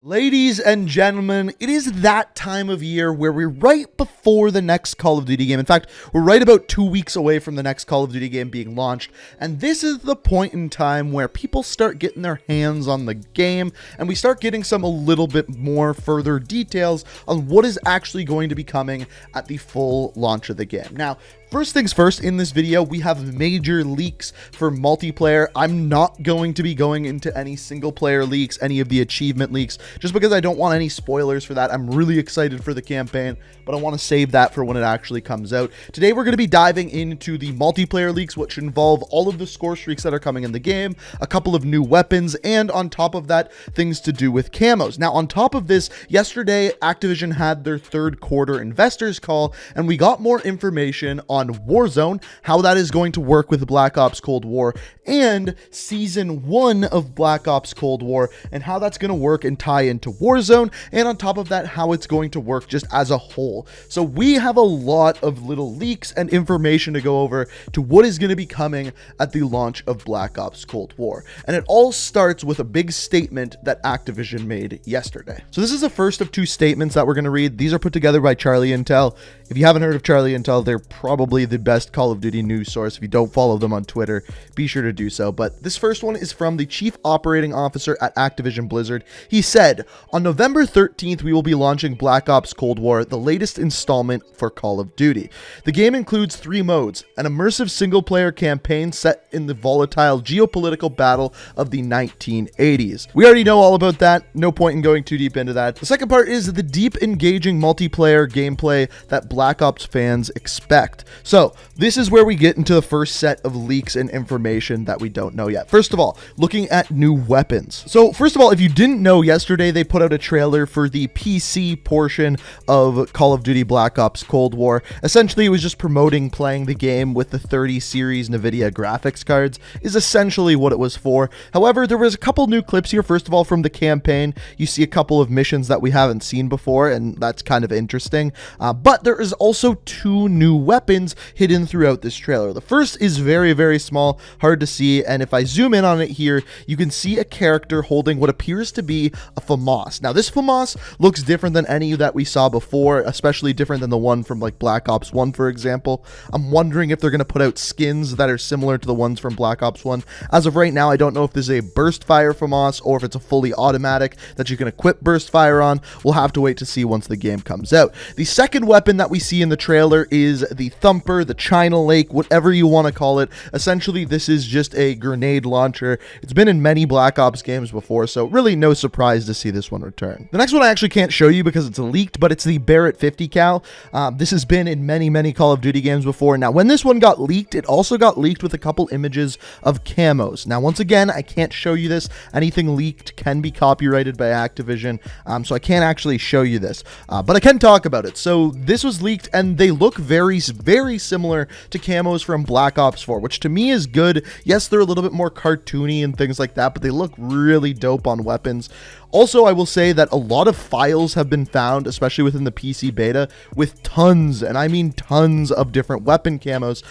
Ladies and gentlemen, it is that time of year where we're right before the next Call of Duty game. In fact, we're right about 2 weeks away from the next Call of Duty game being launched, and this is the point in time where people start getting their hands on the game, and we start getting some a little bit more further details on what is actually going to be coming at the full launch of the game. Now, first things first, in this video, we have major leaks for multiplayer. I'm not going to be going into any single player leaks, any of the achievement leaks, just because I don't want any spoilers for that. I'm really excited for the campaign, but I want to save that for when it actually comes out. Today, we're going to be diving into the multiplayer leaks, which involve all of the score streaks that are coming in the game, a couple of new weapons, and on top of that, things to do with camos. Now, on top of this, yesterday, Activision had their third quarter investors call, and we got more information on Warzone, how that is going to work with Black Ops Cold War, and Season 1 of Black Ops Cold War, and how that's going to work and tie into Warzone, and on top of that, how it's going to work just as a whole. So we have a lot of little leaks and information to go over to what is going to be coming at the launch of Black Ops Cold War. And it all starts with a big statement that Activision made yesterday. So this is the first of two statements that we're going to read. These are put together by Charlie Intel. If you haven't heard of Charlie Intel, they're probably the best Call of Duty news source. If you don't follow them on Twitter, be sure to do so. But this first one is from the Chief Operating Officer at Activision Blizzard. He said, "On November 13th, we will be launching Black Ops Cold War, the latest installment for Call of Duty. The game includes 3 modes, an immersive single-player campaign set in the volatile geopolitical battle of the 1980s. We already know all about that. No point in going too deep into that. The second part is the deep, engaging multiplayer gameplay that Black Ops fans expect." So this is where we get into the first set of leaks and information that we don't know yet. First of all, looking at new weapons. So first of all, if you didn't know, yesterday they put out a trailer for the PC portion of Call of Duty Black Ops Cold War. Essentially, it was just promoting playing the game with the 30 series NVIDIA graphics cards, is essentially what it was for. However, there was a couple new clips here. First of all, from the campaign, you see a couple of missions that we haven't seen before, and that's kind of interesting. But there is also 2 new weapons hidden throughout this trailer. The first is very, very small, hard to see, and if I zoom in on it here, you can see a character holding what appears to be a FAMAS. Now, this FAMAS looks different than any that we saw before, especially different than the one from like Black Ops 1, for example. I'm wondering if they're going to put out skins that are similar to the ones from Black Ops 1. As of right now, I don't know if this is a burst fire FAMAS or if it's a fully automatic that you can equip burst fire on. We'll have to wait to see once the game comes out. The second weapon that we see in the trailer is the Thumper, the China Lake, whatever you want to call it. Essentially, this is just a grenade launcher. It's been in many Black Ops games before, so really no surprise to see this one return. The next one I actually can't show you because it's leaked, but it's the Barrett 50 cal. This has been in many Call of Duty games before. Now, when this one got leaked, it also got leaked with a couple images of camos. Now, once again, I can't show you this. Anything leaked can be copyrighted by Activision, so I can't actually show you this, but I can talk about it. So this was leaked, and they look very similar to camos from Black Ops 4, which to me is good. Yes, they're a little bit more cartoony and things like that, but they look really dope on weapons. Also, I will say that a lot of files have been found, especially within the PC beta, with tons, and I mean tons, of different weapon camos,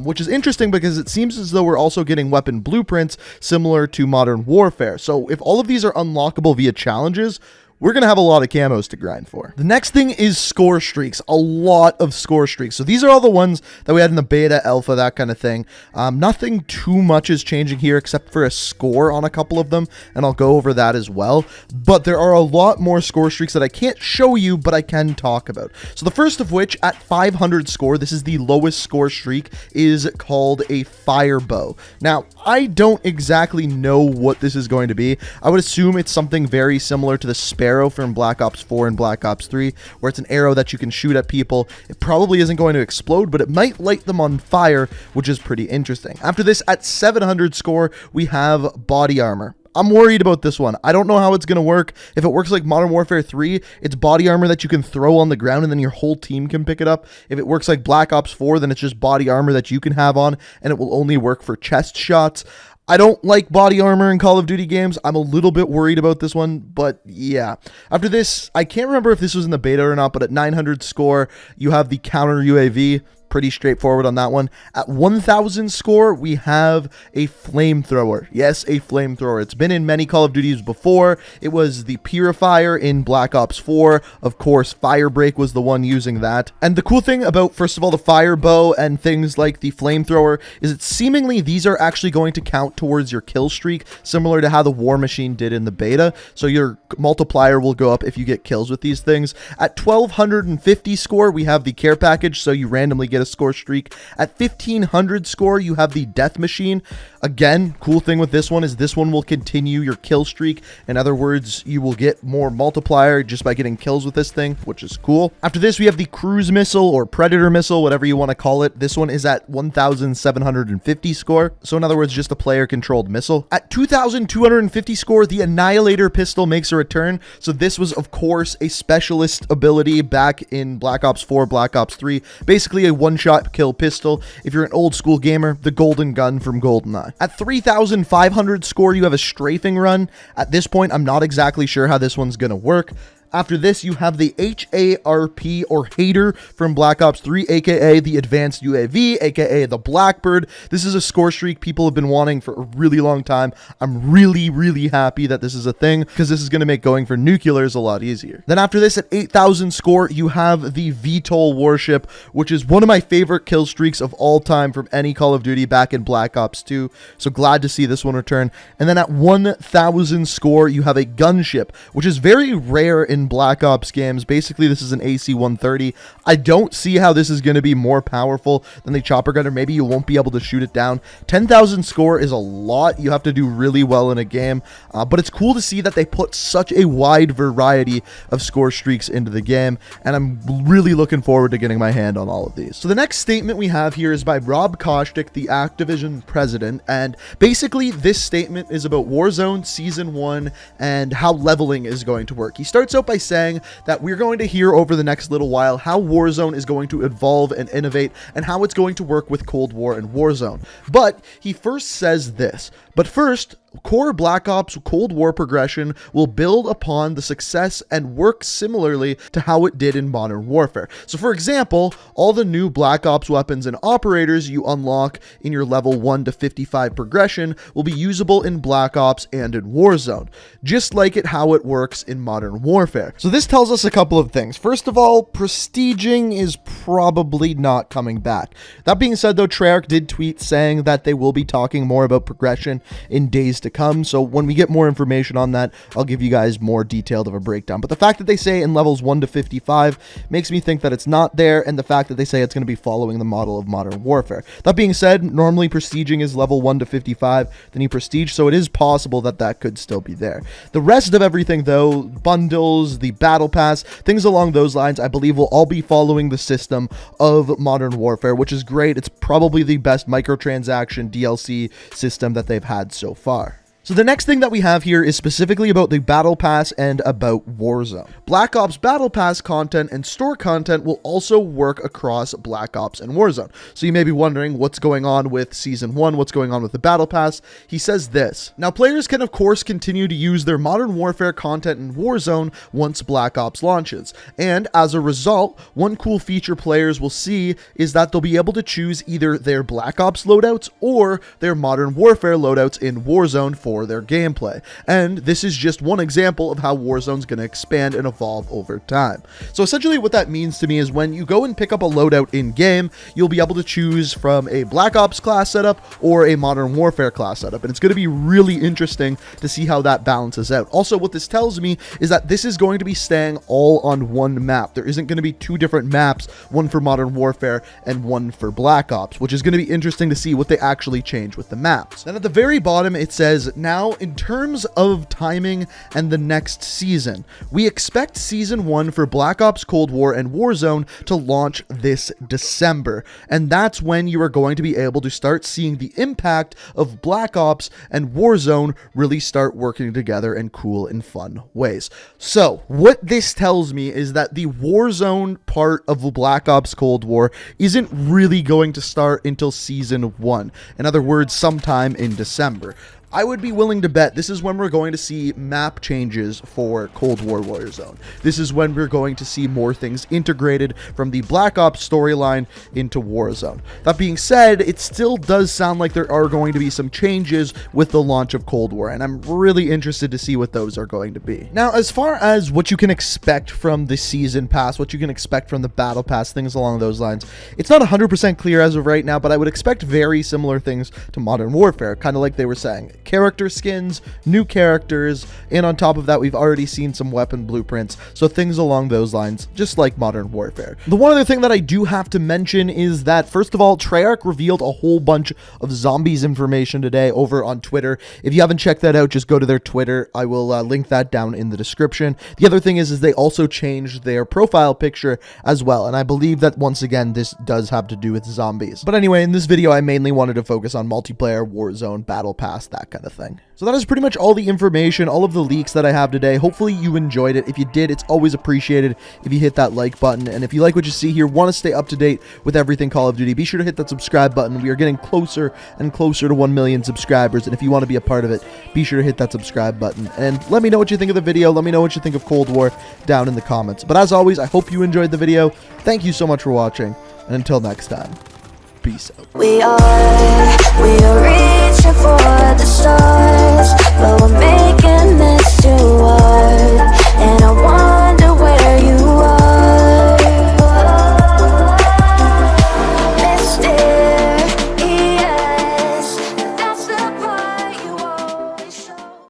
which is interesting because it seems as though we're also getting weapon blueprints similar to Modern Warfare. So if all of these are unlockable via challenges, we're going to have a lot of camos to grind for. The next thing is score streaks. A lot of score streaks. So these are all the ones that we had in the beta, alpha, that kind of thing. Nothing too much is changing here except for a score on a couple of them, and I'll go over that as well. But there are a lot more score streaks that I can't show you, but I can talk about. So the first of which, at 500 score, this is the lowest score streak, is called a fire bow. Now, I don't exactly know what this is going to be. I would assume it's something very similar to the Sparrow from Black Ops 4 and Black Ops 3, where it's an arrow that you can shoot at people. It probably isn't going to explode, but it might light them on fire, which is pretty interesting. After this, at 700 score, we have body armor. I'm worried about this one. I don't know how it's going to work. If it works like Modern Warfare 3, it's body armor that you can throw on the ground and then your whole team can pick it up. If it works like Black Ops 4, then it's just body armor that you can have on, and it will only work for chest shots. I don't like body armor in Call of Duty games. I'm a little bit worried about this one, but yeah. After this, I can't remember if this was in the beta or not, but at 900 score, you have the counter UAV. pretty straightforward on that one. At 1,000 score, we have a flamethrower. Yes, a flamethrower. It's been in many Call of Duties before. It was the Purifier in Black Ops 4. Of course, Firebreak was the one using that. And the cool thing about, first of all, the fire bow and things like the flamethrower is that seemingly these are actually going to count towards your kill streak, similar to how the War Machine did in the beta. So your multiplier will go up if you get kills with these things. At 1,250 score, we have the care package, so you randomly get a score streak. At 1,500 score, you have the death machine. Again, cool thing with this one is this one will continue your kill streak. In other words, you will get more multiplier just by getting kills with this thing, which is cool. After this, we have the cruise missile or predator missile, whatever you want to call it. This one is at 1,750 score. So in other words, just a player controlled missile. At 2,250 score, the annihilator pistol makes a return. So this was, of course, a specialist ability back in Black Ops 4, Black Ops 3. Basically a one-shot kill pistol. If you're an old school gamer, the golden gun from GoldenEye. At 3,500 score, you have a strafing run. At this point, I'm not exactly sure how this one's going to work. After this, you have the HARP or Hater from Black Ops 3, aka the Advanced UAV, aka the Blackbird. This is a score streak people have been wanting for a really long time. I'm really happy that this is a thing because this is going to make going for nuclears a lot easier. Then after this, at 8,000 score, you have the VTOL warship, which is one of my favorite kill streaks of all time from any Call of Duty back in Black Ops 2. So glad to see this one return. And then at 1,000 score, you have a gunship, which is very rare in Black Ops games. Basically, this is an AC-130. I don't see how this is going to be more powerful than the chopper gunner. Maybe you won't be able to shoot it down. 10,000 score is a lot. You have to do really well in a game, but it's cool to see that they put such a wide variety of score streaks into the game, and I'm really looking forward to getting my hand on all of these. So the next statement we have here is by Rob Kostick, the Activision president, and basically this statement is about Warzone Season 1 and how leveling is going to work. He starts out by saying that we're going to hear over the next little while how Warzone is going to evolve and innovate and how it's going to work with Cold War and Warzone. But he first says this, but first, core Black Ops Cold War progression will build upon the success and work similarly to how it did in Modern Warfare. So for example, all the new Black Ops weapons and operators you unlock in your level 1 to 55 progression will be usable in Black Ops and in Warzone, just like how it works in Modern Warfare. So this tells us a couple of things. First of all, prestiging is probably not coming back. That being said though, Treyarch did tweet saying that they will be talking more about progression in days to come. So when we get more information on that, I'll give you guys more detailed of a breakdown. But the fact that they say in levels 1 to 55 makes me think that it's not there, and the fact that they say it's going to be following the model of Modern Warfare. That being said, normally prestiging is level 1 to 55, then you prestige, so it is possible that that could still be there. The rest of everything though, bundles, the battle pass, things along those lines, I believe will all be following the system of Modern Warfare, which is great. It's probably the best microtransaction DLC system that they've had so far. So the next thing that we have here is specifically about the Battle Pass and about Warzone. Black Ops Battle Pass content and store content will also work across Black Ops and Warzone. So you may be wondering what's going on with Season 1, what's going on with the Battle Pass. He says this. Now players can of course continue to use their Modern Warfare content in Warzone once Black Ops launches. And as a result, one cool feature players will see is that they'll be able to choose either their Black Ops loadouts or their Modern Warfare loadouts in Warzone for their gameplay. And this is just one example of how Warzone's going to expand and evolve over time. So essentially what that means to me is when you go and pick up a loadout in game, you'll be able to choose from a Black Ops class setup or a Modern Warfare class setup. And it's going to be really interesting to see how that balances out. Also, what this tells me is that this is going to be staying all on one map. There isn't going to be two different maps, one for Modern Warfare and one for Black Ops, which is going to be interesting to see what they actually change with the maps. Then at the very bottom, it says, now, in terms of timing and the next season, we expect Season 1 for Black Ops Cold War and Warzone to launch this December. And that's when you are going to be able to start seeing the impact of Black Ops and Warzone really start working together in cool and fun ways. So, what this tells me is that the Warzone part of Black Ops Cold War isn't really going to start until Season 1. In other words, sometime in December. I would be willing to bet this is when we're going to see map changes for Cold War Warzone. This is when we're going to see more things integrated from the Black Ops storyline into Warzone. That being said, it still does sound like there are going to be some changes with the launch of Cold War, and I'm really interested to see what those are going to be. Now, as far as what you can expect from the Season Pass, what you can expect from the Battle Pass, things along those lines, it's not 100% clear as of right now, but I would expect very similar things to Modern Warfare, kind of like they were saying. Character skins, new characters, and on top of that, we've already seen some weapon blueprints, so things along those lines, just like Modern Warfare. The one other thing that I do have to mention is that, first of all, Treyarch revealed a whole bunch of zombies information today over on Twitter. If you haven't checked that out, just go to their Twitter. I will link that down in the description. The other thing is they also changed their profile picture as well, and I believe that, once again, this does have to do with zombies. But anyway, in this video, I mainly wanted to focus on multiplayer, Warzone, Battle Pass, that kind of thing. So that is pretty much all the information, all of the leaks that I have today. Hopefully you enjoyed it. If you did, it's always appreciated if you hit that like button. And if you like what you see here, want to stay up to date with everything Call of Duty, be sure to hit that subscribe button. We are getting closer and closer to 1 million subscribers. And if you want to be a part of it, be sure to hit that subscribe button. And let me know what you think of the video. Let me know what you think of Cold War down in the comments. But as always, I hope you enjoyed the video. Thank you so much for watching. And until next time, peace out. We are reaching for the stars, but we're making this